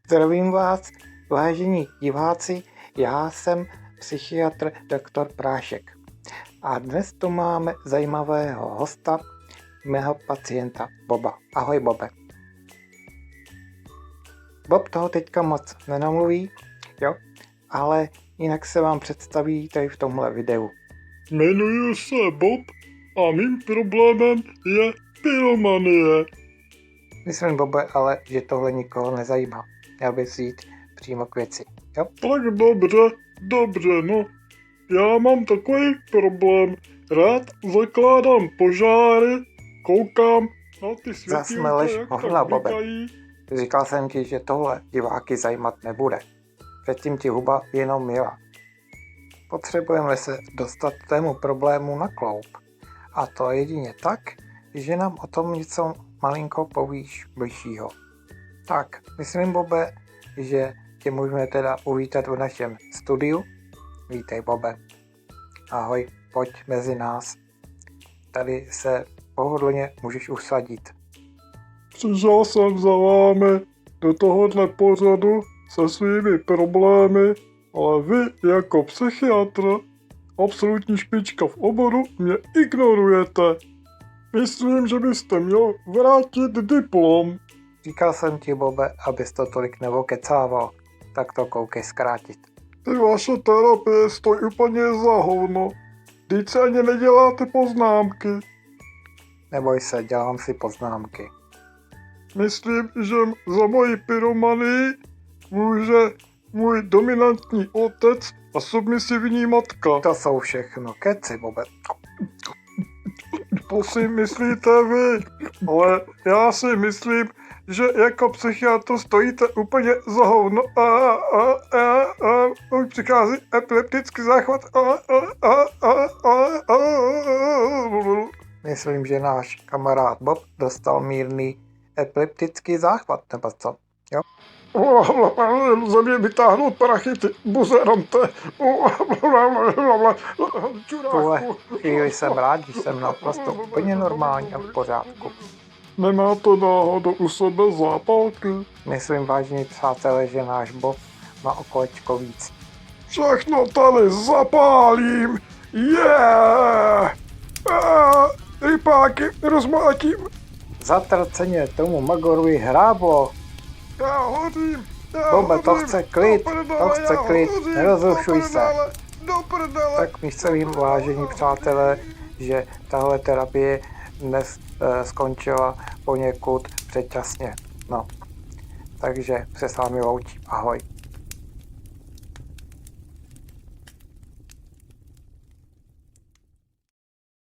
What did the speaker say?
Zdravím vás, vážení diváci, já jsem psychiatr doktor Prášek. A dnes tu máme zajímavého hosta, mého pacienta Boba. Ahoj, Bobe. Bob toho teďka moc nenamluví, jo, ale jinak se vám představí tady v tomhle videu. Jmenuji se Bob a mým problémem je pyromanie. Myslím, Bobe, ale že tohle nikoho nezajímá. Měl bys jít přímo k věci, jo? Tak dobře, no. Já mám takový problém. Rád zakládám požáry, koukám na ty Zas světýlka, meleš jak hovna, tak Bobe. blikají. Říkal jsem ti, že tohle diváky zajímat nebude. Předtím ti huba jenom jela. Potřebujeme se dostat tému problému na kloup. A to jedině tak, že nám o tom něco malinko povíš bližšího. Tak, myslím, Bobe, že tě můžeme teda uvítat v našem studiu. Vítej, Bobe. Ahoj, pojď mezi nás. Tady se pohodlně můžeš usadit. Přišel jsem za vámi do tohohle pořadu se svými problémy, ale vy jako psychiatr, absolutní špička v oboru, mě ignorujete. Myslím, že byste měl vrátit diplom. Říkal jsem ti, Bobe, abys to tolik nevokecával, tak to koukej zkrátit. Ty vaše terapie stojí úplně za hovno. Vždyť se ani neděláte poznámky. Neboj se, dělám si poznámky. Myslím, že za moji pyromanii může můj dominantní otec a submisivní matka. To jsou všechno keci, Bobe. To si myslíte vy, ale já si myslím, že jako psychiatr stojíte úplně za hovno. Už přichází epileptický záchvat. Myslím, že náš kamarád Bob dostal mírný epileptický záchvat, nebo co? Jo? Ze mě vytáhnout prachy, ty buzerante. Tuhle chvíli jsem rád, že jsem naprosto úplně normální a v pořádku. Nemáte náhodou u sebe zápalky? Myslím, vážení přátelé, že náš Bob má o kolečko víc. Všechno tady zapálím! Rypáky rozmlátím! Zatraceně tomu Magorovi hráblo. Já hořím! Bobe, to chce klid, nerozrušuj se. Do prdele! Tak myslím, vážení přátelé, že tahle terapie dnes skončila poněkud předčasně. No, takže se s vámi loučím. Ahoj.